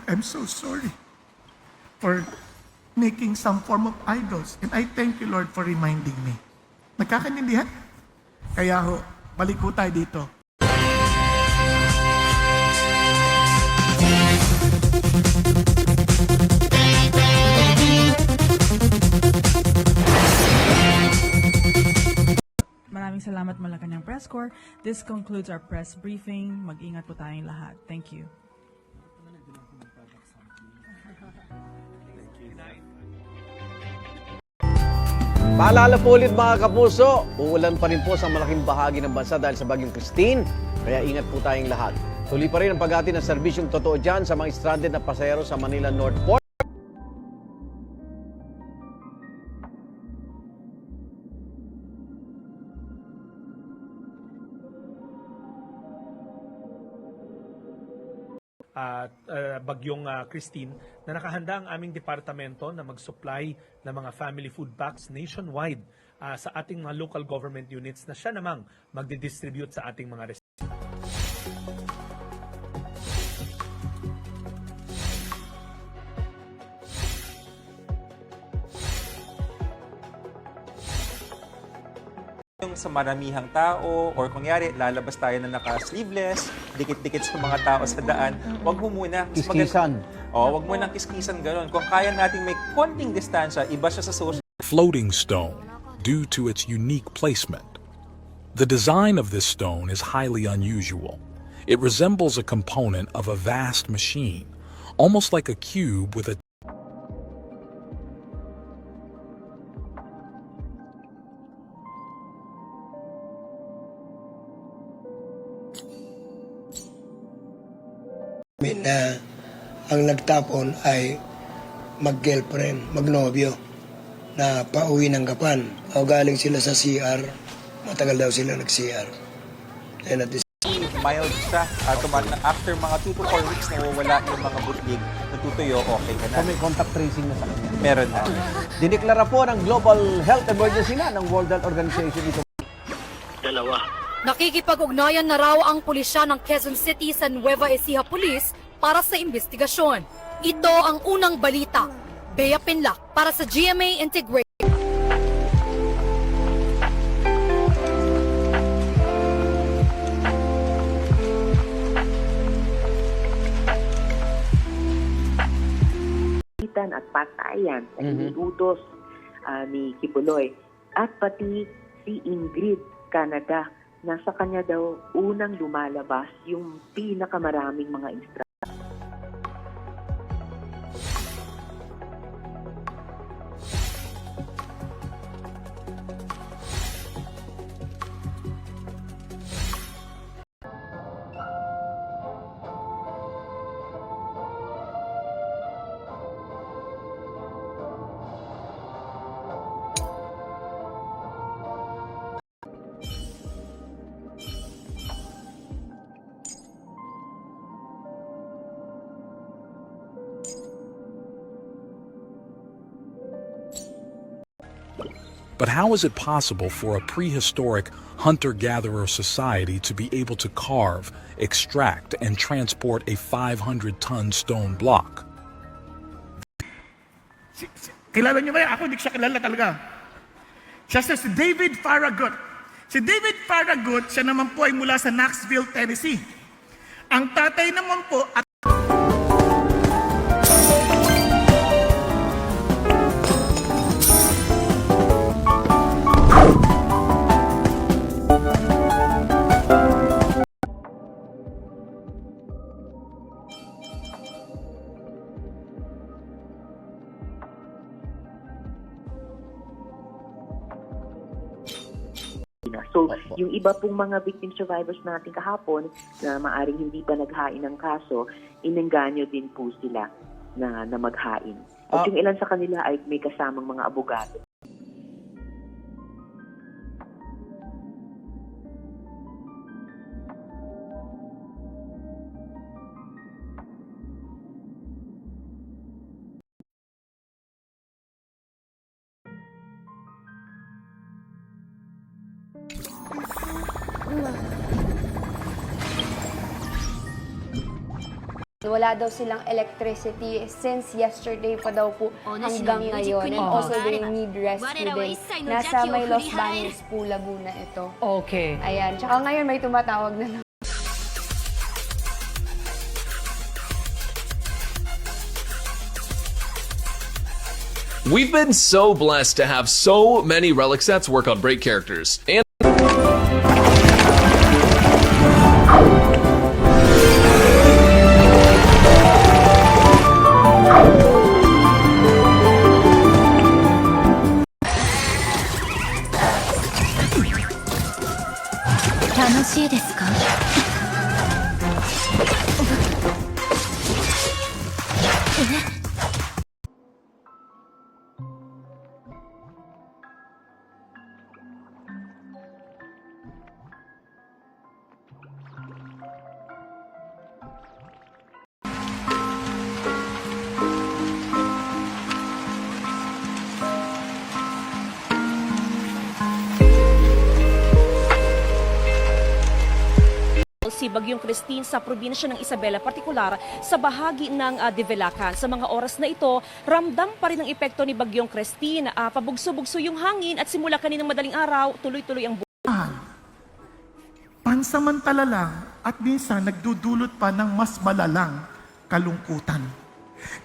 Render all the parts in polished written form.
I'm so sorry for making some form of idols. And I thank you, Lord, for reminding me. Nagkakaintindihan? Kaya ho, balik ho tayo dito. Maraming salamat Malacanang Press Corps. This concludes our press briefing. Mag-ingat po tayong lahat. Thank you. Paalala po ulit mga kapuso, uulan pa rin po sa malaking bahagi ng bansa dahil sa Bagyong Christine, kaya ingat po tayong lahat. Tuloy pa rin ang pag-ati ng serbisyong totoo dyan sa mga stranded na pasahero sa Manila North Port. Bagyong Christine na nakahanda ang aming departamento na mag-supply ng mga family food packs nationwide sa ating mga local government units na siya namang magdi-distribute sa ating mga residents. Yung sa maramihang tao or kunyari lalabas tayo na naka-sleeveless, dikit-dikit sa mga tao sa daan, wag mo muna. Kiskisan. Wag mo nang kiskisan gano'n. Kung kaya nating may konting distansya, iba siya sa social. Floating stone due to its unique placement. The design of this stone is highly unusual. It resembles a component of a vast machine, almost like a cube with a na ang nagtapon ay mag-girlfriend, magnobyo na pauwi ng Gapan. O galing sila sa CR, matagal daw sila nag-CR. And at this Mild siya. After mga 2 to 4 weeks, nawawala yung mga butlig, natutuyo, okay ka na. May contact tracing na sa kanya. Meron na. Dineklara po ng Global Health Emergency na ng World Health Organization ito. Nakikipag-ugnayan na raw ang pulisya ng Quezon City sa Nueva Ecija Police para sa investigasyon. Ito ang unang balita. Bea Pinlac para sa GMA Integrated. At patayan sa iniutos ni Kibuloy at pati si Ingrid Canada na sa kanya daw unang lumalabas yung pinakamaraming mga instructions. But how is it possible for a prehistoric hunter-gatherer society to be able to carve, extract, and transport a 500-ton stone block? Kilala niyo ba yan? Ako hindi siya kilala talaga. Siya si David Farragut. Si David Farragut, siya naman po ay mula sa Knoxville, Tennessee. Ang tatay naman po at So, yung iba pong mga victim survivors natin kahapon na maaring hindi pa naghain ng kaso, inengganyo din po sila na maghain. At yung ilan sa kanila ay may kasamang mga abogado. wala daw silang electricity since yesterday pa daw po hanggang ngayon. And also they need rescue din. Nasa may Los Baños po, Laguna ito. Okay. Ayan. Tsaka ngayon may tumatawag na. We've been so blessed to have so many Relic sets work on Break characters. And si Bagyong Christine sa probinsya ng Isabela, partikular sa bahagi ng Divelacan. Sa mga oras na ito, ramdam pa rin ang epekto ni Bagyong Christine. Pabugso-bugso yung hangin at simula kaninang madaling araw, tuloy-tuloy ang Pansamantala lang at minsan nagdudulot pa ng mas malalang kalungkutan.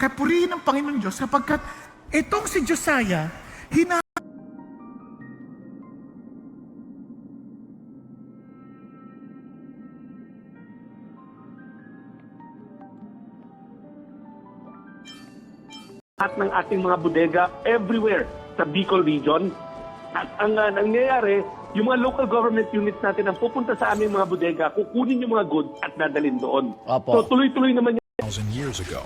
Kaya purihin ang Panginoon Diyos sapagkat itong si Josiah, at ng ating mga bodega everywhere sa Bicol region. At ang nangyayari, yung mga local government units natin ang pupunta sa aming mga bodega, kukunin yung mga goods at dadalhin doon. So tuloy-tuloy naman yung 1,000 years ago.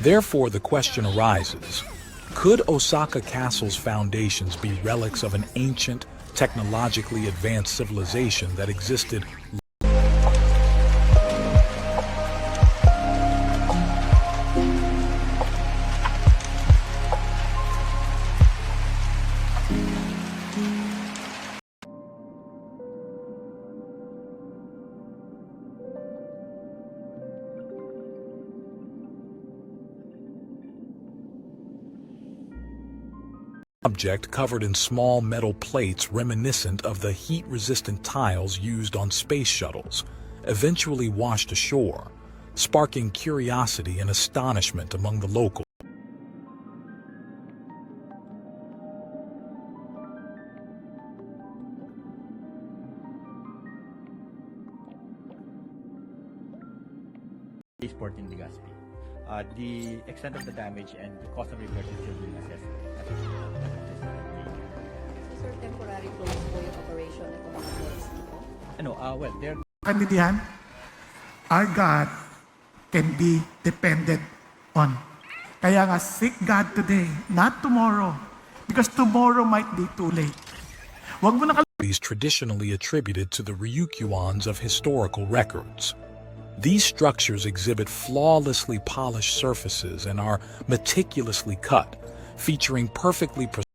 Therefore, the question arises, could Osaka Castle's foundations be relics of an ancient, technologically advanced civilization that existed object covered in small metal plates reminiscent of the heat-resistant tiles used on space shuttles, eventually washed ashore, sparking curiosity and astonishment among the locals. Port in Legazpi. The extent of the damage and the cost of repairs is still being assessed. Sir, temporary close po yung operation ng mga ports dito? Well, they're... Kandidihan, our God can be depended on. Kaya nga, seek God today, not tomorrow. Because tomorrow might be too late. Wag mo na These traditionally attributed to the Ryukyuans of historical records. These structures exhibit flawlessly polished surfaces and are meticulously cut, featuring perfectly precise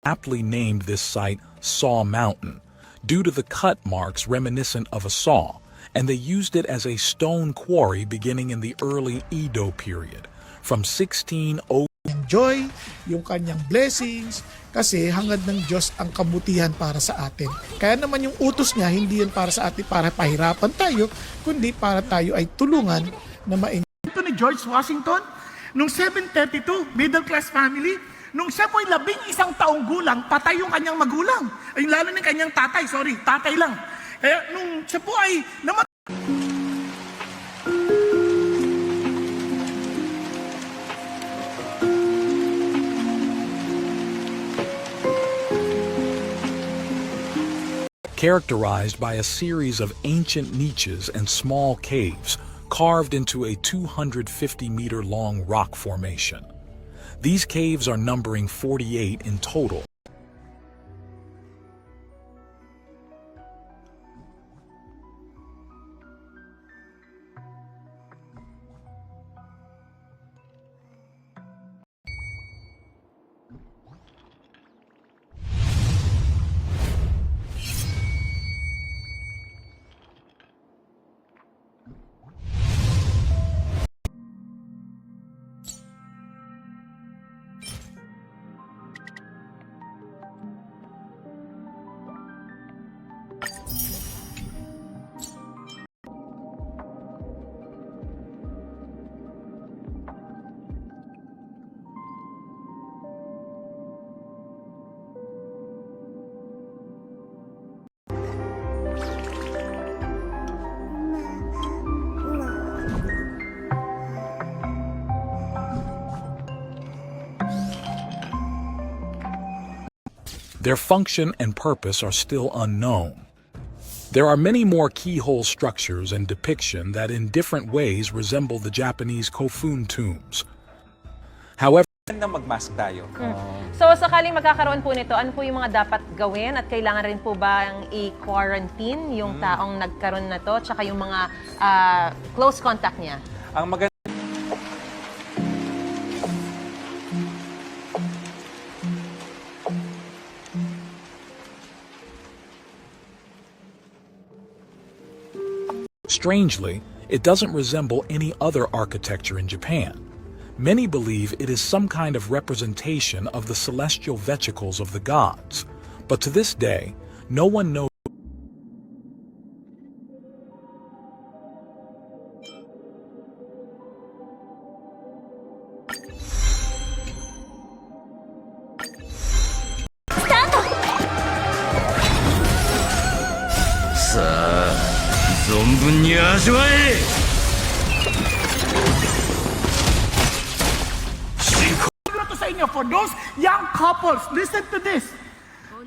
aptly named this site Saw Mountain due to the cut marks reminiscent of a saw, and they used it as a stone quarry beginning in the early Edo period from 1600. enjoy yung kanyang blessings kasi hangad ng Diyos ang kabutihan para sa atin. Kaya naman yung utos niya, hindi yan para sa atin para pahirapan tayo, kundi para tayo ay tulungan na ma-enjoy. Ito ni George Washington, nung 1732, middle class family, nung siya po'y 11 taong gulang, patay yung kanyang magulang. Ay, lalo ng kanyang tatay, tatay lang. Kaya nung siya po ay namatay, characterized by a series of ancient niches and small caves carved into a 250-meter-long rock formation. These caves are numbering 48 in total. Their function and purpose are still unknown. There are many more keyhole structures and depiction that in different ways resemble the Japanese Kofun tombs. However, Na mag-mask tayo. So sakaling magkakaroon po nito, ano po yung mga dapat gawin at kailangan rin po ba ang i-quarantine yung taong nagkaroon na to tsaka yung mga close contact niya? Ang maganda strangely, it doesn't resemble any other architecture in Japan. Many believe it is some kind of representation of the celestial vesicles of the gods, but to this day, no one knows. Ito sa inyo, for those young couples, listen to this.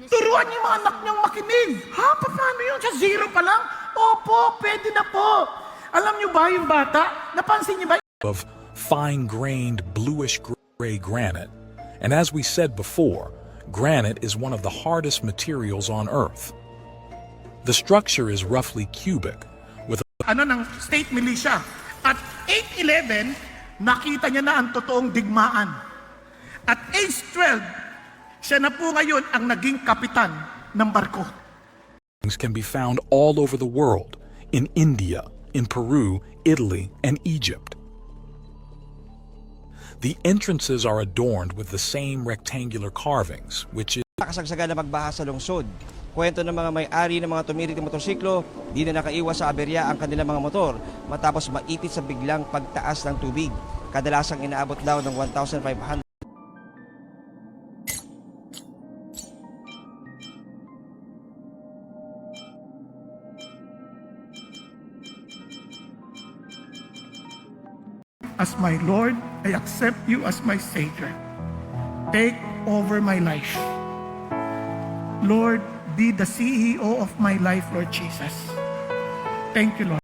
Turuan niyo yung mga anak niyong makinig. Ha? Paano yun? Sa zero pa lang? Opo, pwede na po. Alam niyo ba yung bata? Napansin niyo ba? Of fine-grained bluish-gray granite. And as we said before, granite is one of the hardest materials on Earth. The structure is roughly cubic, with Ng state militia. At 8-11, nakita niya na ang totoong digmaan. At age 12, siya na po ngayon ang naging kapitan ng barko. can be found all over the world, in India, in Peru, Italy, and Egypt. The entrances are adorned with the same rectangular carvings, which is Kasagsagan na magbaha sa lungsod. Kwento ng mga may-ari ng mga tumirik na motorsiklo, di na nakaiwas sa aberya ang kanilang mga motor matapos maipit sa biglang pagtaas ng tubig. Kadalasang inaabot daw ng 1,500. As my Lord, I accept you as my Savior. Take over my life. Lord, be the CEO of my life, Lord Jesus. Thank you, Lord.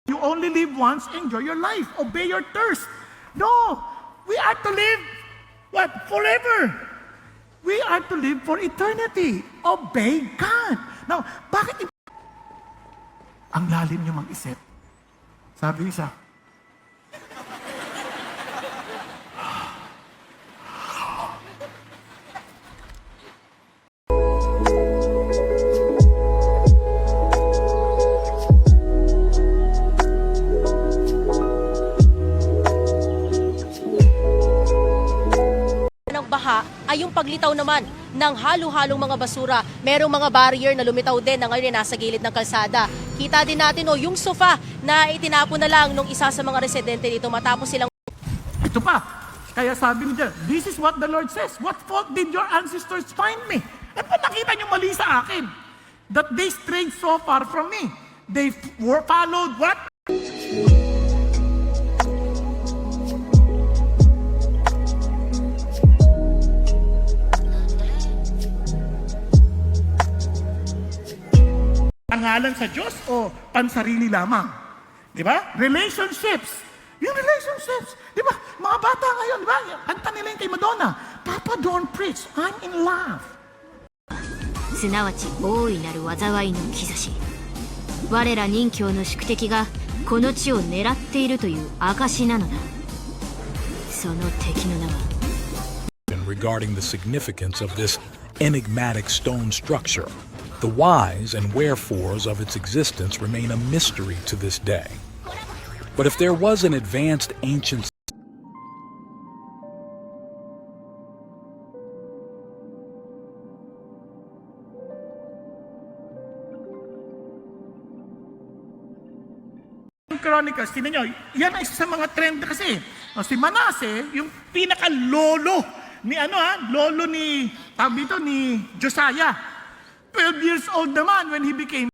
You only live once, enjoy your life, obey your thirst. No, we are to live, what, forever. We are to live for eternity. Obey God. Now, bakit ang lalim niyo mag-isip? Sabi isa, baha ay yung paglitaw naman ng halo-halong mga basura. Merong mga barrier na lumitaw din na ngayon ay nasa gilid ng kalsada. Kita din natin yung sofa na itinapon na lang nung isa sa mga residente dito matapos silang... ito pa. Kaya sabi niya, this is what the Lord says. What fault did your ancestors find me? At pa nakita niyo mali sa akin? That they strayed so far from me. They followed what? Pangalan sa Diyos o pansarili lamang? Di ba? Relationships. Yung relationships. Di ba? Mga bata ngayon, di ba? Kanta nila yung kay Madonna. Papa, don't preach. I'm in love. すなわち大いなる災いの兆し。我ら任教の宿敵がこの地を狙っているという証なのだ。その敵の名は。regarding the significance of this enigmatic stone structure. The whys and wherefores of its existence remain a mystery to this day. But if there was an advanced ancient Chronicles, tingnan nyo, yan ang isa sa mga trend kasi. O, si Manase, yung pinaka-lolo ni lolo ni, tawag dito, ni Josiah. 12 years old naman when he became.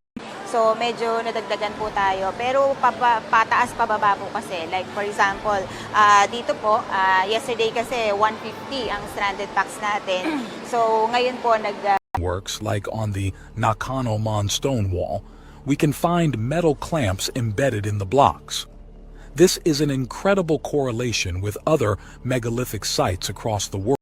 So medyo nadagdagan po tayo. Pero pataas pababa po kasi. Like for example, dito po, yesterday kasi 150 ang stranded packs natin. So ngayon po Works like on the Nakano-mon stone wall, we can find metal clamps embedded in the blocks. This is an incredible correlation with other megalithic sites across the world.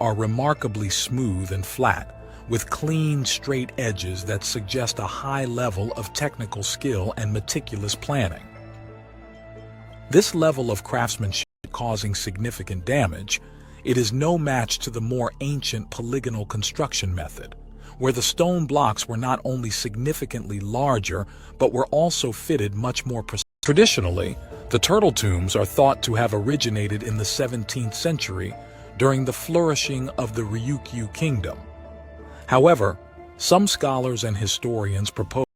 Are remarkably smooth and flat, with clean, straight edges that suggest a high level of technical skill and meticulous planning. This level of craftsmanship causing significant damage, it is no match to the more ancient polygonal construction method, where the stone blocks were not only significantly larger, but were also fitted much more precisely. Traditionally, the turtle tombs are thought to have originated in the 17th century during the flourishing of the Ryukyu kingdom. However, some scholars and historians propose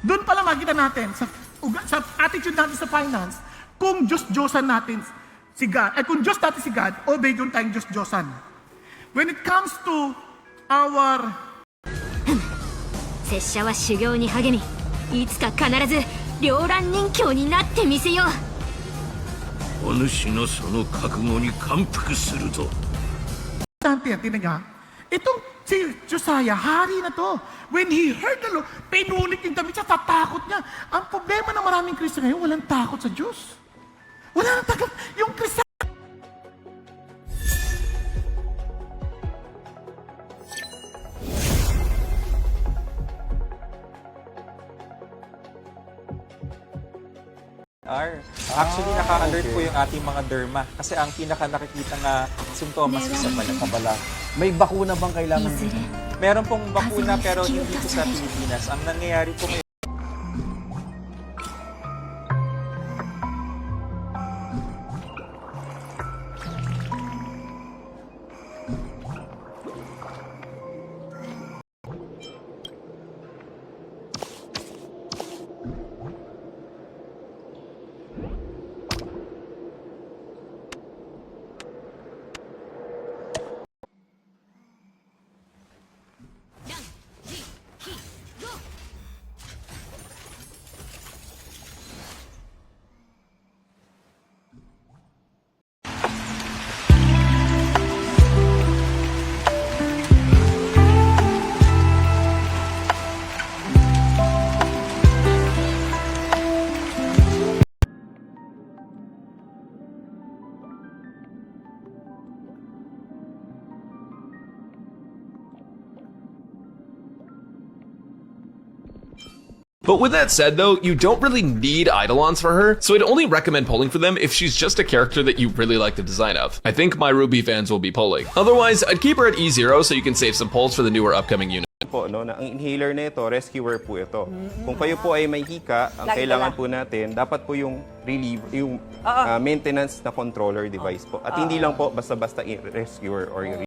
Doon pala makita natin sa attitude natin sa finance kung Diyos-Diyosan natin si God. Kung Diyos natin si God, o bagon tayong Diyos-Diyosan. When it comes to our 拙者は修行に励み、いつか必ず両乱人教になってみせよう。お主のその覚悟に感服するぞ。 Tingnan nga, itong si Josiah, hari na to. When he heard the law, pinulit yung damit siya, tatakot niya. Ang problema ng maraming Kristo ngayon, walang takot sa Diyos. Wala nang takot. Yung Kristo. Actually, naka-alert po yung ating mga derma kasi ang pinaka-nakikita nga simptomas is sa balat. May bakuna bang kailangan? Meron pong bakuna pero hindi po sa Pilipinas. Ang nangyayari po ngayon, But with that said though, you don't really need Eidolons for her, so I'd only recommend pulling for them if she's just a character that you really like the design of. I think my Ruby fans will be pulling. Otherwise, I'd keep her at E0 so you can save some pulls for the newer upcoming unit. Po, no, na ang inhaler na ito, rescuer po ito. Kung kayo po ay may hika, ang kailangan po natin, dapat po yung relieve, yung maintenance na controller device po. At hindi lang po basta-basta rescuer or yung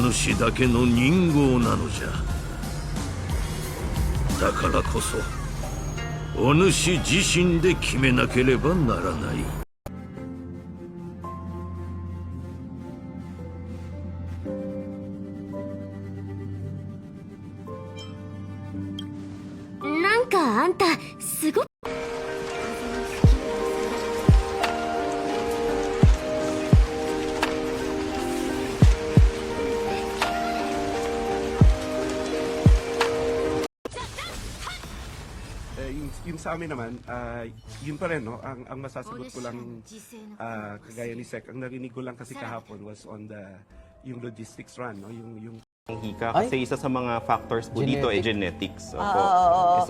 主だけの人号なのじゃ。だからこそお主自身で決めなければならない。なんかあんたすごくyung sa amin naman, yun pa rin, no? Ang masasagot ko lang, kagaya ni Sec, ang narinig ko lang kasi kahapon was on yung logistics run, no? Yung hika kasi isa sa mga factors po dito ay genetics. Opo.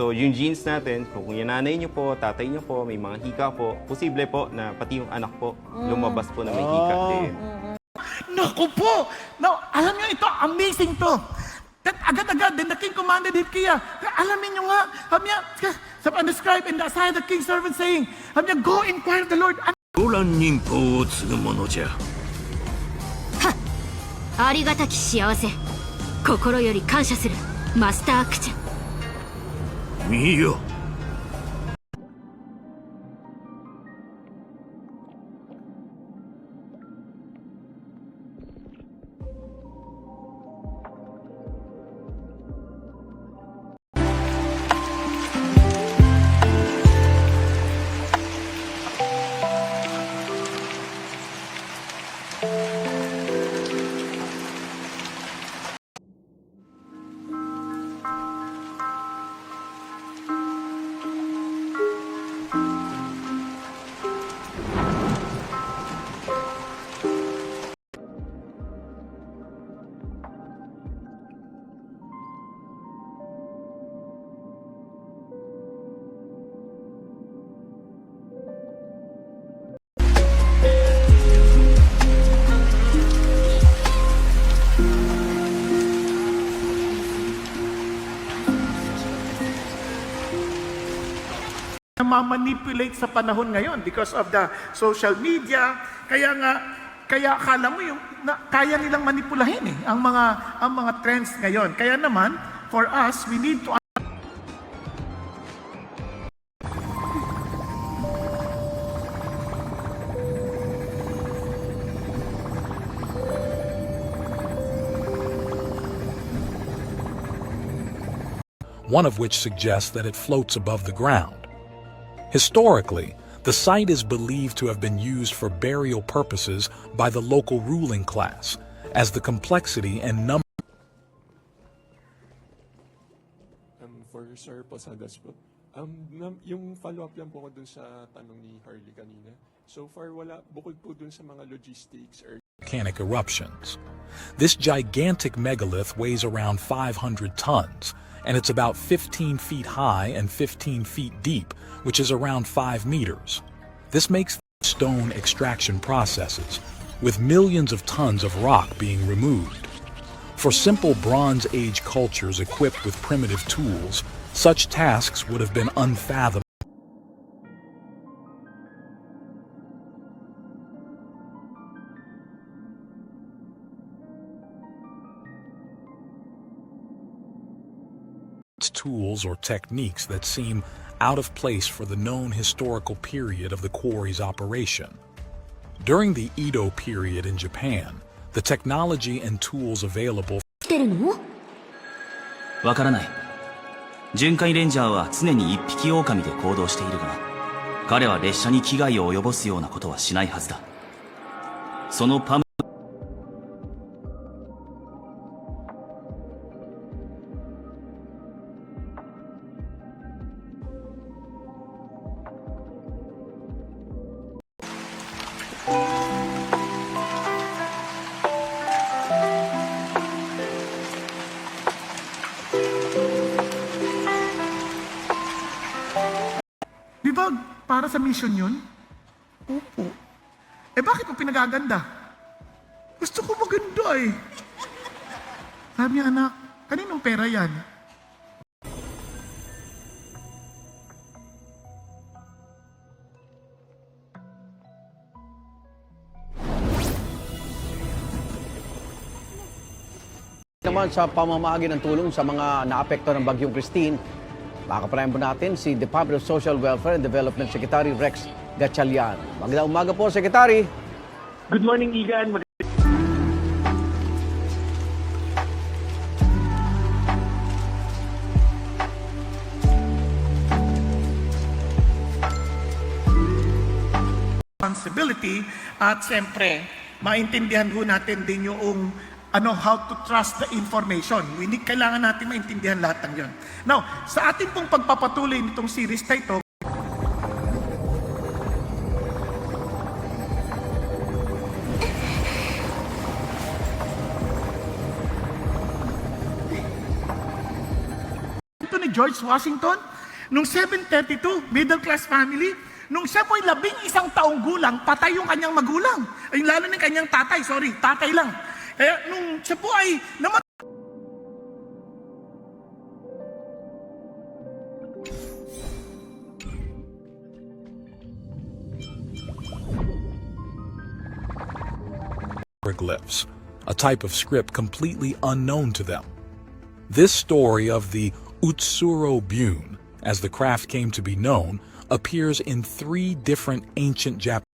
So yung genes natin, kung yung nanay nyo po, tatay nyo po, may mga hika po, posible po na pati yung anak po lumabas po na may hika din. Naku po! Now, alam niyo ito, amazing to. That agad-agad, then the king commanded Hilkiah. Alamin niyo nga, sabi niya, describe in the aside the king's servant saying, sabi niya, go inquire of the Lord. 動乱忍法を継ぐものじゃ。ありがたき幸せ心より感謝するマスタークチャ。見よ。Namamanipulate sa panahon ngayon because of the social media. Kaya akala mo yung kaya nilang manipulahin ang mga trends ngayon. Kaya naman for us, we need to one of which suggests that it floats above the ground. Historically, the site is believed to have been used for burial purposes by the local ruling class, as the complexity and number For Sir Posadas po, yung follow-up lang po ko dun sa tanong ni Harley kanina. So far, wala, bukod po dun sa mga logistics or volcanic eruptions. This gigantic megalith weighs around 500 tons, and it's about 15 feet high and 15 feet deep, which is around 5 meters. This makes stone extraction processes, with millions of tons of rock being removed. For simple Bronze Age cultures equipped with primitive tools, such tasks would have been unfathomable. Tools or techniques that seem out of place for the known historical period of the quarry's operation. During the Edo period in Japan, the technology and tools available わからない。巡回レンジャーは常に一匹狼で行動しているが、彼は列車に危害を及ぼすようなことはしないはずだ。そのパム Di ba para sa mission yun? Opo. Bakit mo pinagaganda? Gusto ko maganda eh. Sabi niya, anak, kaninong pera yan? naman sa pamamahagi ng tulong sa mga naapekto ng Bagyong Christine, makakapanayan po natin si Department of Social Welfare and Development Secretary Rex Gatchalian. Magandang umaga po, Secretary. Good morning, Igan. Responsibility at siyempre, maintindihan ho natin din yung how to trust the information. Kailangan natin maintindihan lahat ng yun. Now, sa ating pong pagpapatuloy nitong series na ito, ito ni George Washington, nung 1732, middle class family, nung siya po'y 11 taong gulang, patay yung kanyang magulang. Ay, lalo ng kanyang tatay, tatay lang. Kaya nung siya po ay namatay, hieroglyphs, a type of script completely unknown to them. This story of the Utsuro Bune, as the craft came to be known, appears in 3 different ancient Japanese.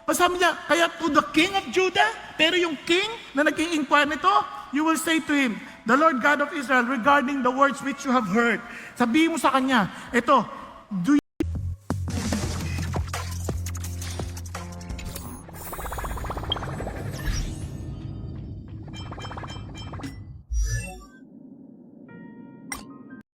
Masabi niya, kaya to the king of Judah, pero yung king na nag-i-inquire nito, you will say to him, the Lord God of Israel, regarding the words which you have heard. Sabihin mo sa kanya, ito, do you